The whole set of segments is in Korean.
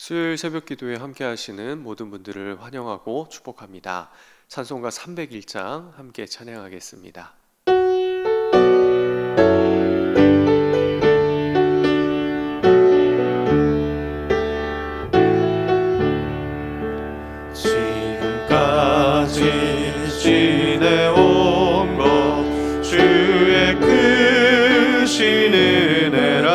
수요일 새벽 기도에 함께 하시는 모든 분들을 환영하고 축복합니다. 찬송가 301장 함께 찬양하겠습니다. 지금까지 지내온 것 주의 크신 은혜라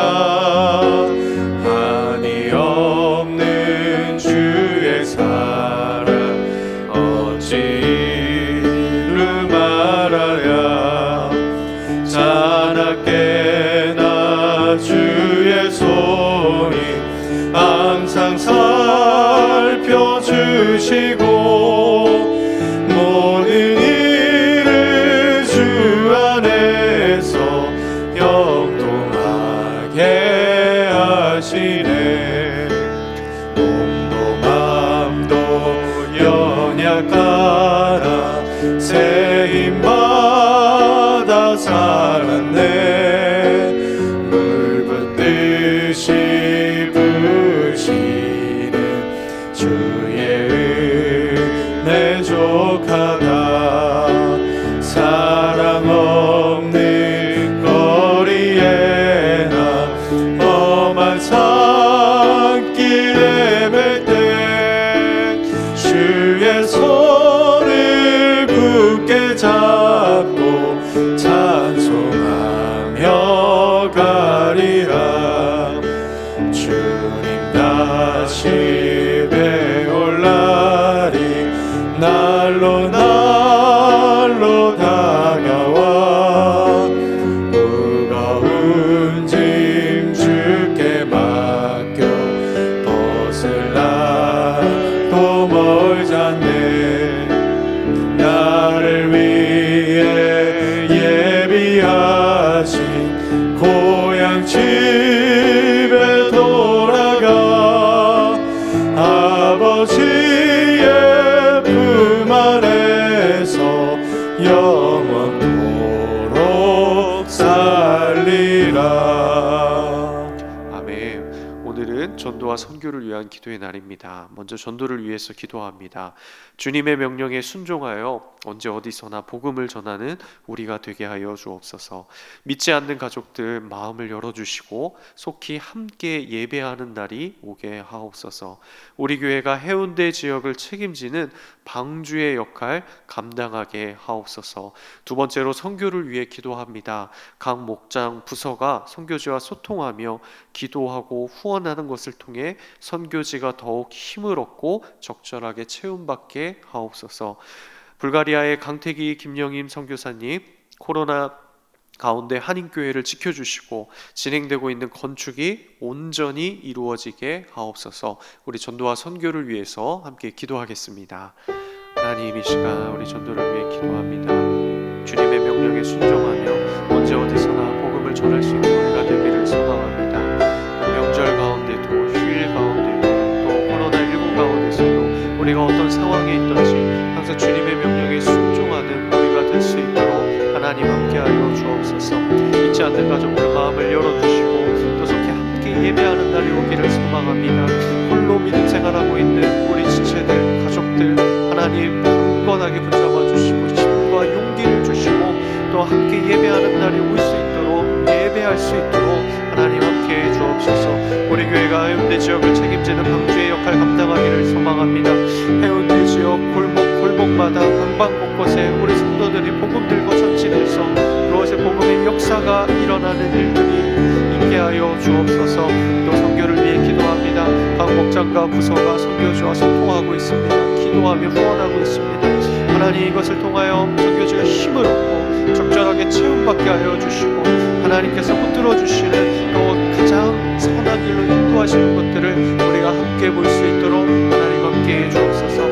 한이 없는 주의 사랑 어찌 이루 말하랴 자나깨나 주의 손이 항상 살펴주시고 모든 일을 주 안에서 형통하게 하시네. 몸도 맘도 연약하나 새 힘받아 살았네. 물 붓듯이 부시는 주의 은혜 족하다. 사랑 없는 거리에 나 험한 산길에 뵐 때 주의 손을 굳게 잡고 찬송하며 가리라. 주님 다시 배올 날이 날로 날로 다가와 무거운 짐 주께 맡겨 벗을 날도 멀잖네. 나를 위해 예비하신 고향 집에 돌아가 아버지의 품 안에서 영원토록 살리라. 아멘. 오늘은 전도와 선교를 위한 기도의 날입니다. 먼저 전도를 위해서 기도합니다. 주님의 명령에 순종하여 언제 어디서나 복음을 전하는 우리가 되게 하여 주옵소서. 믿지 않는 가족들 마음을 열어주시고 속히 함께 예배하는 날이 오게 하옵소서. 우리 교회가 해운대 지역을 책임지는 방주의 역할 감당하게 하옵소서. 두 번째로 선교를 위해 기도합니다. 각 목장 부서가 선교지와 소통하며 기도하고 후원하는 것을 통해 선교지가 더욱 힘을 얻고 적절하게 채움받게 하옵소서. 불가리아의 강태기 김영임 선교사님, 코로나 가운데 한인교회를 지켜주시고 진행되고 있는 건축이 온전히 이루어지게 하옵소서. 우리 전도와 선교를 위해서 함께 기도하겠습니다. 하나님, 이 시간 우리 전도를 위해 기도합니다. 주님의 명령에 순종하며 언제 어디서나 복음을 전할 수 있는 우리가 되기를 소망합니다. 명절 가운데도 휴일 가운데도 또 코로나19 가운데서도 우리가 어떤 상황에 있든지 항상 주님의 명령에 순종하는 우리가 될 수 있도록 하나님 함께하여 주옵소서. 잊지 않는 가족들 마음을 열어주시고 또 속히 함께 예배하는 날이 오기를 소망합니다. 홀로 믿음 생활하고 있는 우리 지체들 가족들 하나님 굳건하게 붙잡아 주시고 힘과 용기를 주시고 또 함께 예배하는 날이 올 수 있도록 예배할 수 있도록 하나님 함께해 주옵소서. 우리 교회가 해운대 지역을 책임지는 방주의 역할 감당하기를 소망합니다. 해운대 지역 골목마다 방방 곳곳에 우리 성도들이 복음 들고 전진해서 그곳에 복음의 역사가 일어나는 일들이 있게 하여 주옵소서. 또 선교를 위해 기도합니다. 각 목장과 부서가 선교지와 소통하고 있습니다. 기도하며 후원하고 있습니다. 하나님, 이것을 통하여 선교지가 힘을 얻고 적절하게 채움받게 하여 주시고 하나님께서 붙들어 주시는 또 가장 선한 길로 인도하시는 것들을 우리가 함께 볼 수 있도록 하나님 함께해 주옵소서.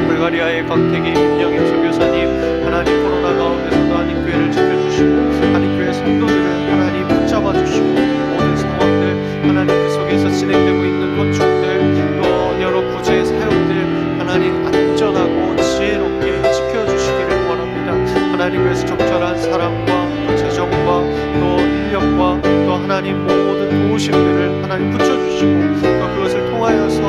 불가리아의 강태기 김영임 선교사님, 하나님 코로나 가운데서도 한인교회를 지켜주시고 한인교회 성도들을 하나님 붙잡아 주시고 모든 상황들 하나님 그 속에서 진행되고 있는 건축들 또 여러 구제의 사역들 하나님 안전하고 지혜롭게 지켜주시기를 원합니다. 하나님께서 적절한 사랑과 또 재정과 또 인력과 또 하나님 모든 도우심들을 하나님 붙여주시고 또 그것을 통하여서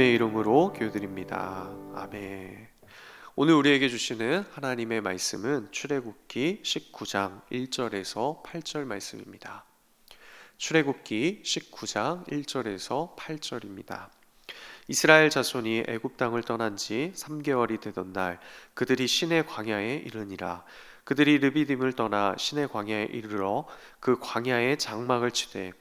주님의 이름으로 기도드립니다. 아멘. 오늘 우리에게 주시는 하나님의 말씀은 출애굽기 19장 1절에서 8절 말씀입니다. 출애굽기 19장 1절에서 8절입니다. 이스라엘 자손이 애굽 땅을 떠난 지 3개월이 되던 날 그들이 시내 광야에 이르니라. 그들이 르비딤을 떠나 시내 광야에 이르러 그 광야에 장막을 치되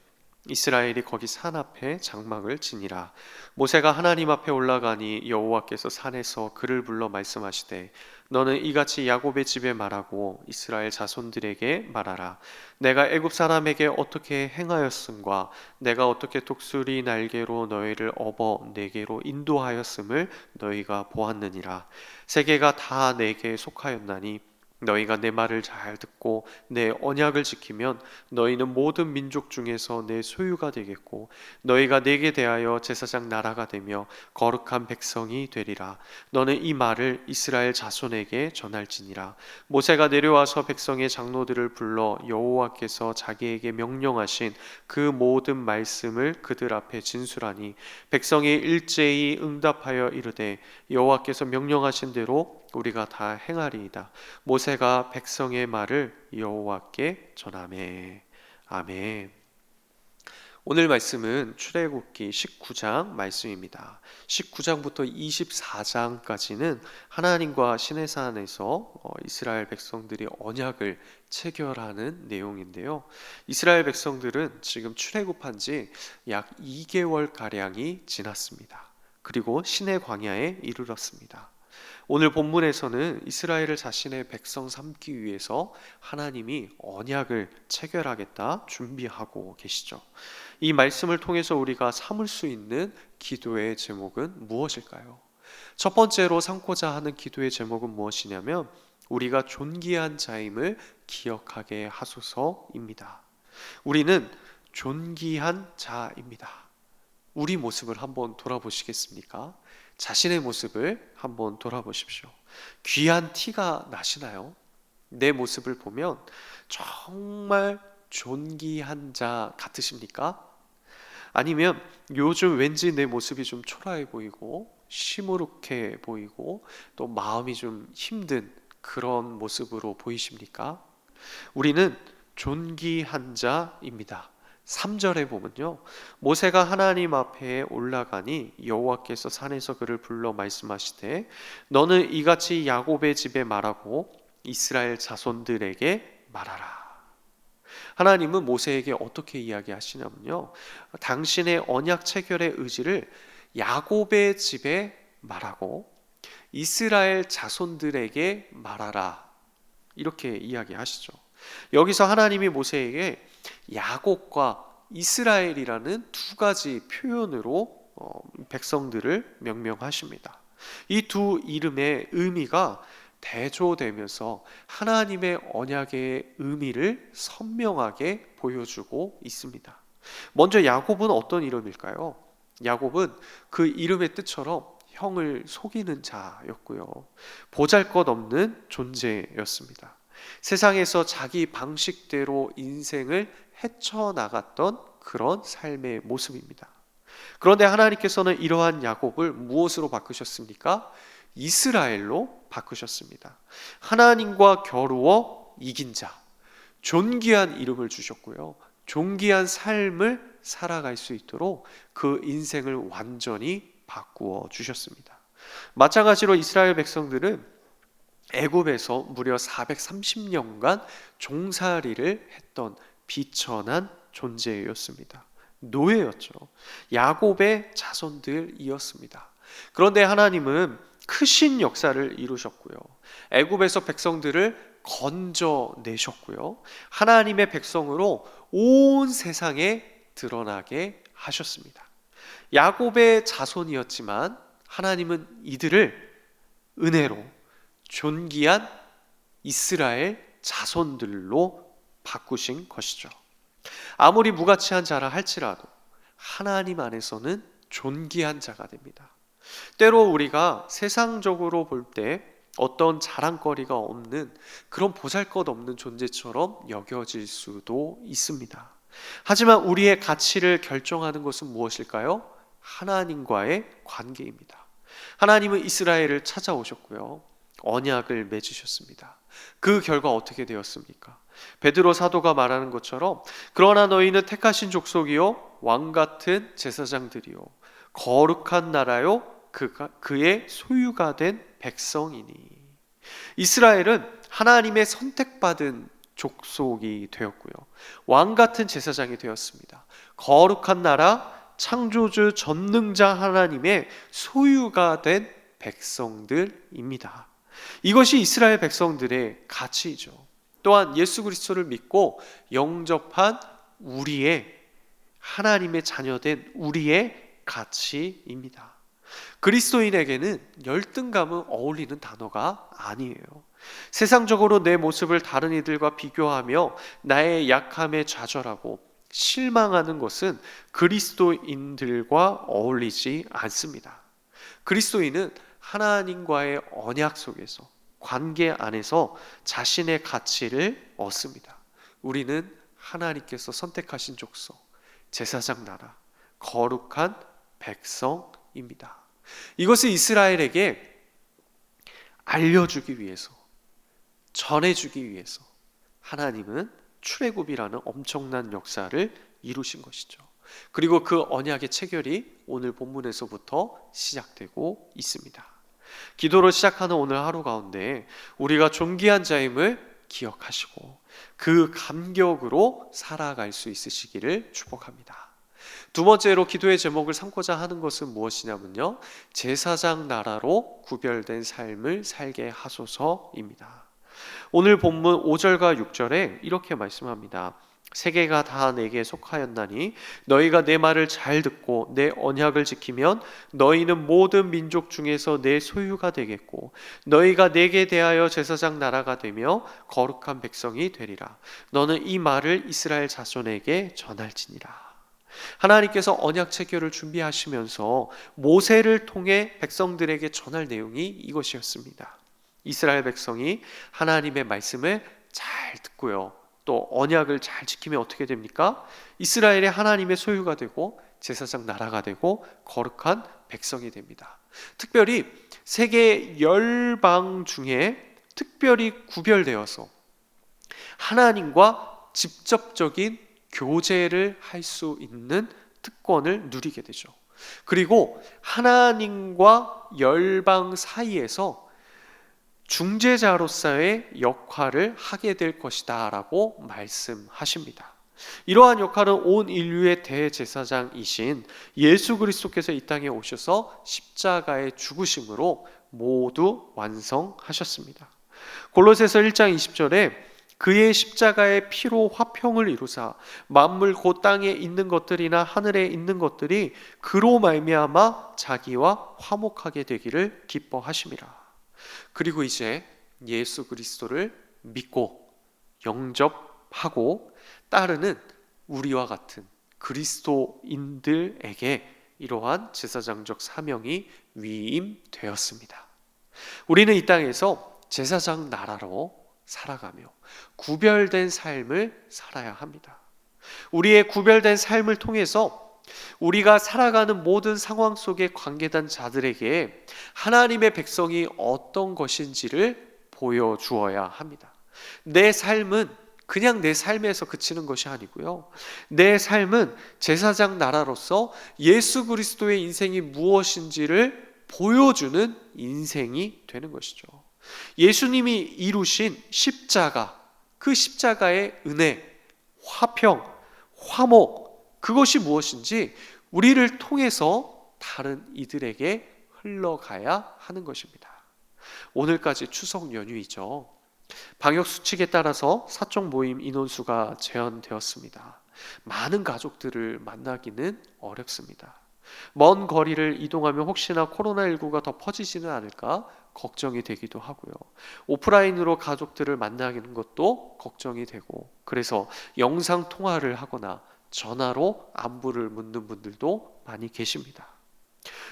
이스라엘이 거기 산 앞에 장막을 치니라. 모세가 하나님 앞에 올라가니 여호와께서 산에서 그를 불러 말씀하시되 너는 이같이 야곱의 집에 말하고 이스라엘 자손들에게 말하라. 내가 애굽 사람에게 어떻게 행하였음과 내가 어떻게 독수리 날개로 너희를 업어 내게로 인도하였음을 너희가 보았느니라. 세계가 다 내게 속하였나니 너희가 내 말을 잘 듣고 내 언약을 지키면 너희는 모든 민족 중에서 내 소유가 되겠고 너희가 내게 대하여 제사장 나라가 되며 거룩한 백성이 되리라. 너는 이 말을 이스라엘 자손에게 전할지니라. 모세가 내려와서 백성의 장로들을 불러 여호와께서 자기에게 명령하신 그 모든 말씀을 그들 앞에 진술하니 백성이 일제히 응답하여 이르되 여호와께서 명령하신 대로 우리가 다 행하리이다. 모세가 백성의 말을 여호와께 전하매. 아멘. 오늘 말씀은 출애굽기 19장 말씀입니다. 19장부터 24장까지는 하나님과 시내산에서 이스라엘 백성들이 언약을 체결하는 내용인데요. 이스라엘 백성들은 지금 출애굽한 지 약 2개월 가량이 지났습니다. 그리고 시내 광야에 이르렀습니다. 오늘 본문에서는 이스라엘을 자신의 백성 삼기 위해서 하나님이 언약을 체결하겠다 준비하고 계시죠. 이 말씀을 통해서 우리가 삼을 수 있는 기도의 제목은 무엇일까요? 첫 번째로 삼고자 하는 기도의 제목은 무엇이냐면 우리가 존귀한 자임을 기억하게 하소서입니다. 우리는 존귀한 자입니다. 우리 모습을 한번 돌아보시겠습니까? 자신의 모습을 한번 돌아보십시오. 귀한 티가 나시나요? 내 모습을 보면 정말 존귀한 자 같으십니까? 아니면 요즘 왠지 내 모습이 좀 초라해 보이고 시무룩해 보이고 또 마음이 좀 힘든 그런 모습으로 보이십니까? 우리는 존귀한 자입니다. 3절에 보면요, 모세가 하나님 앞에 올라가니 여호와께서 산에서 그를 불러 말씀하시되 너는 이같이 야곱의 집에 말하고 이스라엘 자손들에게 말하라. 하나님은 모세에게 어떻게 이야기하시냐면요, 당신의 언약 체결의 의지를 야곱의 집에 말하고 이스라엘 자손들에게 말하라, 이렇게 이야기하시죠. 여기서 하나님이 모세에게 야곱과 이스라엘이라는 두 가지 표현으로 백성들을 명명하십니다. 이 두 이름의 의미가 대조되면서 하나님의 언약의 의미를 선명하게 보여주고 있습니다. 먼저 야곱은 어떤 이름일까요? 야곱은 그 이름의 뜻처럼 형을 속이는 자였고요, 보잘것없는 존재였습니다. 세상에서 자기 방식대로 인생을 헤쳐나갔던 그런 삶의 모습입니다. 그런데 하나님께서는 이러한 야곱을 무엇으로 바꾸셨습니까? 이스라엘로 바꾸셨습니다. 하나님과 겨루어 이긴 자, 존귀한 이름을 주셨고요, 존귀한 삶을 살아갈 수 있도록 그 인생을 완전히 바꾸어 주셨습니다. 마찬가지로 이스라엘 백성들은 애굽에서 무려 430년간 종살이를 했던 비천한 존재였습니다. 노예였죠. 야곱의 자손들이었습니다. 그런데 하나님은 크신 역사를 이루셨고요, 애굽에서 백성들을 건져내셨고요, 하나님의 백성으로 온 세상에 드러나게 하셨습니다. 야곱의 자손이었지만 하나님은 이들을 은혜로 존귀한 이스라엘 자손들로 바꾸신 것이죠. 아무리 무가치한 자라 할지라도 하나님 안에서는 존귀한 자가 됩니다. 때로 우리가 세상적으로 볼 때 어떤 자랑거리가 없는 그런 보잘것없는 존재처럼 여겨질 수도 있습니다. 하지만 우리의 가치를 결정하는 것은 무엇일까요? 하나님과의 관계입니다. 하나님은 이스라엘을 찾아오셨고요. 언약을 맺으셨습니다. 그 결과 어떻게 되었습니까? 베드로 사도가 말하는 것처럼 그러나 너희는 택하신 족속이요 왕 같은 제사장들이요 거룩한 나라요 그의 소유가 된 백성이니. 이스라엘은 하나님의 선택받은 족속이 되었고요. 왕 같은 제사장이 되었습니다. 거룩한 나라, 창조주 전능자 하나님의 소유가 된 백성들입니다. 이것이 이스라엘 백성들의 가치이죠. 또한 예수 그리스도를 믿고 영접한 우리의, 하나님의 자녀된 우리의 가치입니다. 그리스도인에게는 열등감은 어울리는 단어가 아니에요. 세상적으로 내 모습을 다른 이들과 비교하며 나의 약함에 좌절하고 실망하는 것은 그리스도인들과 어울리지 않습니다. 그리스도인은 하나님과의 언약 속에서, 관계 안에서 자신의 가치를 얻습니다. 우리는 하나님께서 선택하신 족속, 제사장 나라, 거룩한 백성입니다. 이것을 이스라엘에게 알려주기 위해서, 전해주기 위해서 하나님은 출애굽이라는 엄청난 역사를 이루신 것이죠. 그리고 그 언약의 체결이 오늘 본문에서부터 시작되고 있습니다. 기도로 시작하는 오늘 하루 가운데 우리가 존귀한 자임을 기억하시고 그 감격으로 살아갈 수 있으시기를 축복합니다. 두 번째로 기도의 제목을 삼고자 하는 것은 무엇이냐면요, 제사장 나라로 구별된 삶을 살게 하소서입니다. 오늘 본문 5절과 6절에 이렇게 말씀합니다. 세계가 다 내게 속하였나니 너희가 내 말을 잘 듣고 내 언약을 지키면 너희는 모든 민족 중에서 내 소유가 되겠고 너희가 내게 대하여 제사장 나라가 되며 거룩한 백성이 되리라. 너는 이 말을 이스라엘 자손에게 전할지니라. 하나님께서 언약 체결을 준비하시면서 모세를 통해 백성들에게 전할 내용이 이것이었습니다. 이스라엘 백성이 하나님의 말씀을 잘 듣고요, 또 언약을 잘 지키면 어떻게 됩니까? 이스라엘의 하나님의 소유가 되고 제사장 나라가 되고 거룩한 백성이 됩니다. 특별히 세계 열방 중에 특별히 구별되어서 하나님과 직접적인 교제를 할 수 있는 특권을 누리게 되죠. 그리고 하나님과 열방 사이에서 중재자로서의 역할을 하게 될 것이다 라고 말씀하십니다. 이러한 역할은 온 인류의 대제사장이신 예수 그리스도께서 이 땅에 오셔서 십자가의 죽으심으로 모두 완성하셨습니다. 골로새서 1장 20절에 그의 십자가의 피로 화평을 이루사 만물 곧 땅에 있는 것들이나 하늘에 있는 것들이 그로 말미암아 자기와 화목하게 되기를 기뻐하심이라. 그리고 이제 예수 그리스도를 믿고 영접하고 따르는 우리와 같은 그리스도인들에게 이러한 제사장적 사명이 위임되었습니다. 우리는 이 땅에서 제사장 나라로 살아가며 구별된 삶을 살아야 합니다. 우리의 구별된 삶을 통해서 우리가 살아가는 모든 상황 속에 관계된 자들에게 하나님의 백성이 어떤 것인지를 보여주어야 합니다. 내 삶은 그냥 내 삶에서 그치는 것이 아니고요, 내 삶은 제사장 나라로서 예수 그리스도의 인생이 무엇인지를 보여주는 인생이 되는 것이죠. 예수님이 이루신 십자가, 그 십자가의 은혜, 화평, 화목, 그것이 무엇인지 우리를 통해서 다른 이들에게 흘러가야 하는 것입니다. 오늘까지 추석 연휴이죠. 방역 수칙에 따라서 사적 모임 인원수가 제한되었습니다. 많은 가족들을 만나기는 어렵습니다. 먼 거리를 이동하면 혹시나 코로나19가 더 퍼지지는 않을까 걱정이 되기도 하고요. 오프라인으로 가족들을 만나는 것도 걱정이 되고, 그래서 영상 통화를 하거나 전화로 안부를 묻는 분들도 많이 계십니다.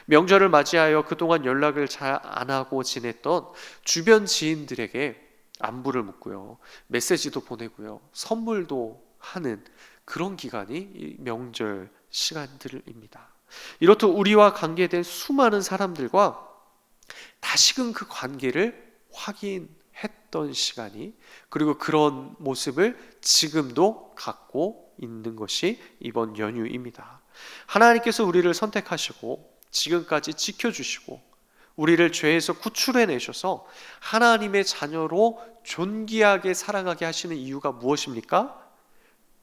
명절을 맞이하여 그동안 연락을 잘 안 하고 지냈던 주변 지인들에게 안부를 묻고요, 메시지도 보내고요, 선물도 하는 그런 기간이 이 명절 시간들입니다. 이렇듯 우리와 관계된 수많은 사람들과 다시금 그 관계를 확인했던 시간이, 그리고 그런 모습을 지금도 갖고 있는 것이 이번 연휴입니다. 하나님께서 우리를 선택하시고 지금까지 지켜주시고 우리를 죄에서 구출해 내셔서 하나님의 자녀로 존귀하게 살아가게 하시는 이유가 무엇입니까?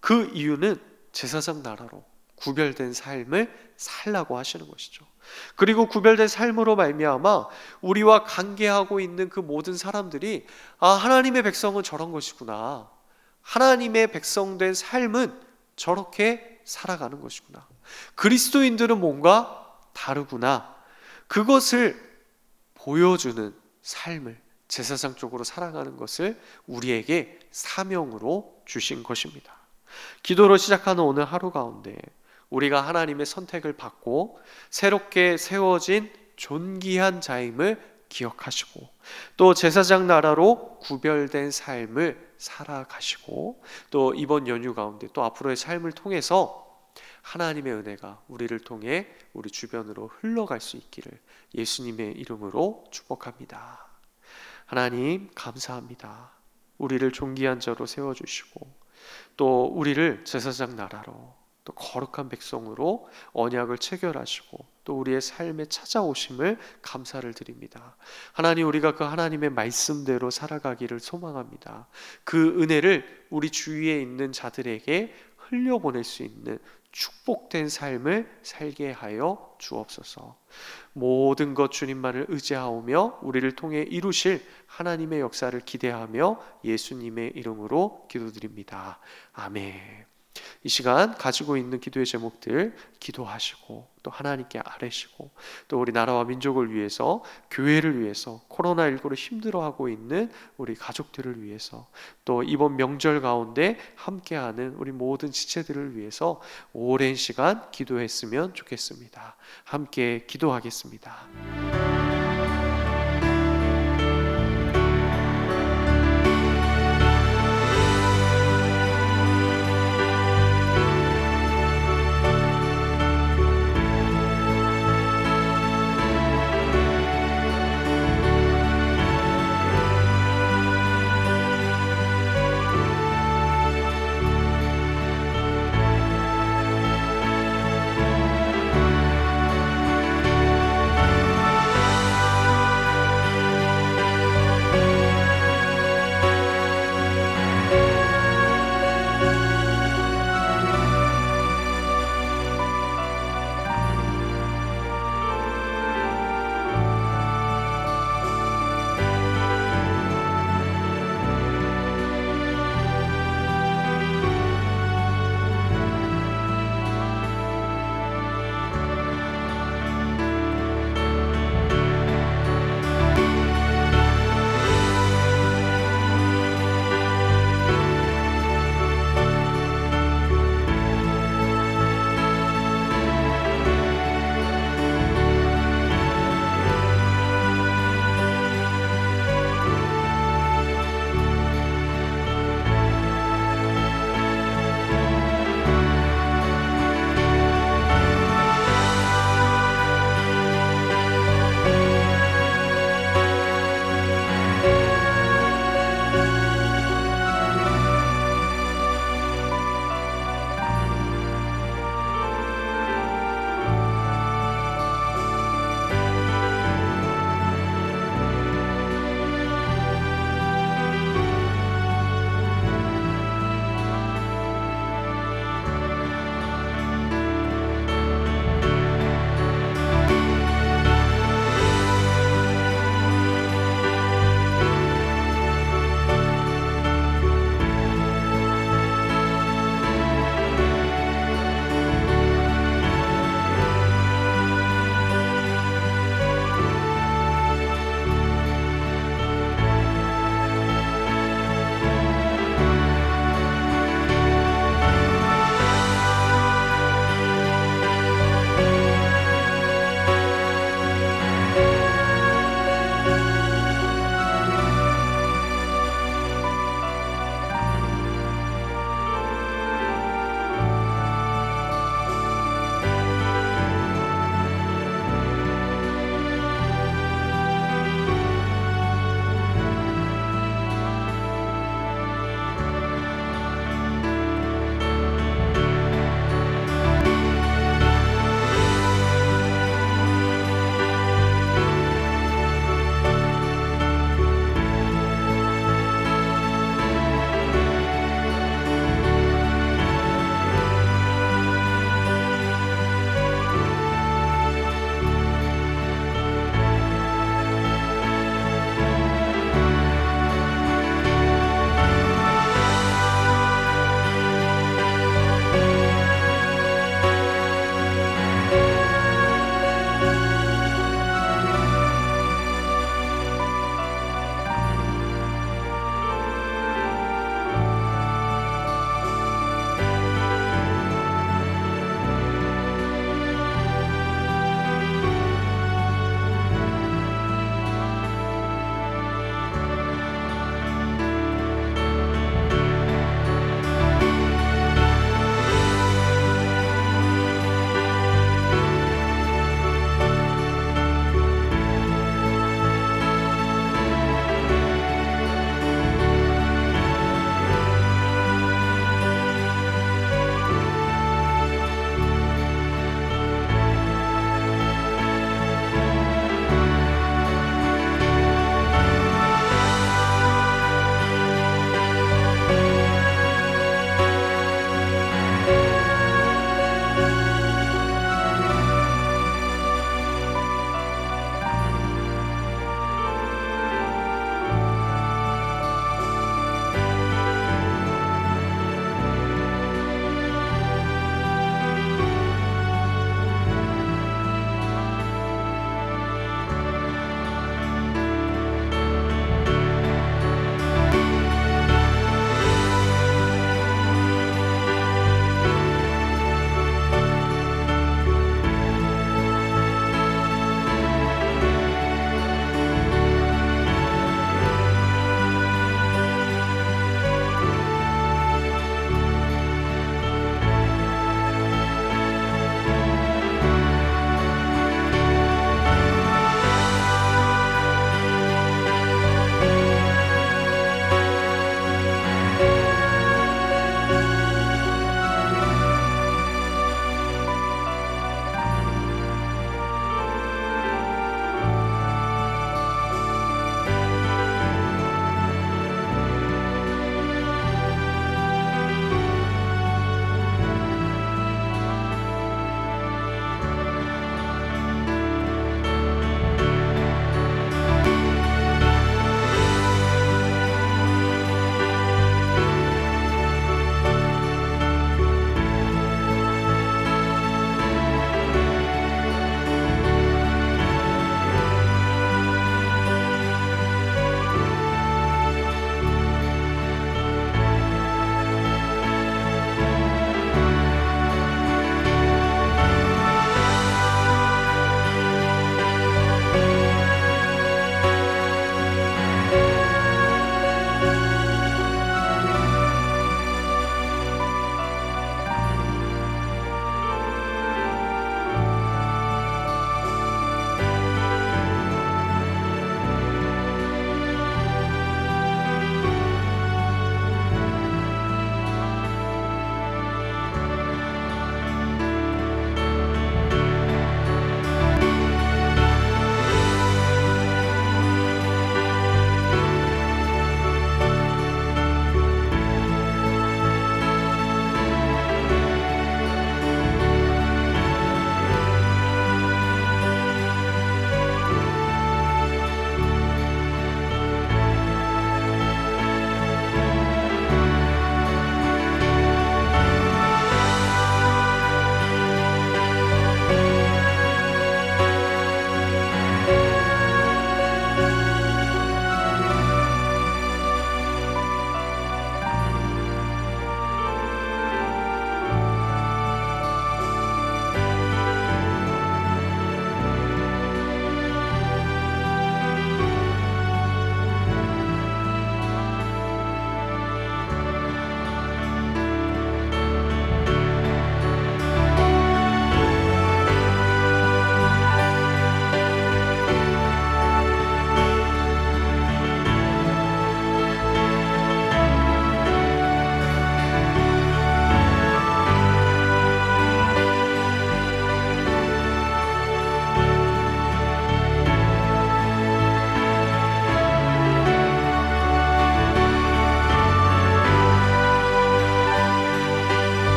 그 이유는 제사장 나라로 구별된 삶을 살라고 하시는 것이죠. 그리고 구별된 삶으로 말미암아 우리와 관계하고 있는 그 모든 사람들이 하나님의 백성은 저런 것이구나, 하나님의 백성된 삶은 저렇게 살아가는 것이구나, 그리스도인들은 뭔가 다르구나, 그것을 보여주는 삶을 제사장 쪽으로 살아가는 것을 우리에게 사명으로 주신 것입니다. 기도로 시작하는 오늘 하루 가운데 우리가 하나님의 선택을 받고 새롭게 세워진 존귀한 자임을 기억하시고 또 제사장 나라로 구별된 삶을 살아가시고 또 이번 연휴 가운데 또 앞으로의 삶을 통해서 하나님의 은혜가 우리를 통해 우리 주변으로 흘러갈 수 있기를 예수님의 이름으로 축복합니다. 하나님 감사합니다. 우리를 존귀한 자로 세워주시고 또 우리를 제사장 나라로 또 거룩한 백성으로 언약을 체결하시고 또 우리의 삶에 찾아오심을 감사를 드립니다. 하나님, 우리가 그 하나님의 말씀대로 살아가기를 소망합니다. 그 은혜를 우리 주위에 있는 자들에게 흘려보낼 수 있는 축복된 삶을 살게 하여 주옵소서. 모든 것 주님만을 의지하오며 우리를 통해 이루실 하나님의 역사를 기대하며 예수님의 이름으로 기도드립니다. 아멘. 이 시간 가지고 있는 기도의 제목들 기도하시고 또 하나님께 아뢰시고 또 우리 나라와 민족을 위해서, 교회를 위해서, 코로나19로 힘들어하고 있는 우리 가족들을 위해서, 또 이번 명절 가운데 함께하는 우리 모든 지체들을 위해서 오랜 시간 기도했으면 좋겠습니다. 함께 기도하겠습니다.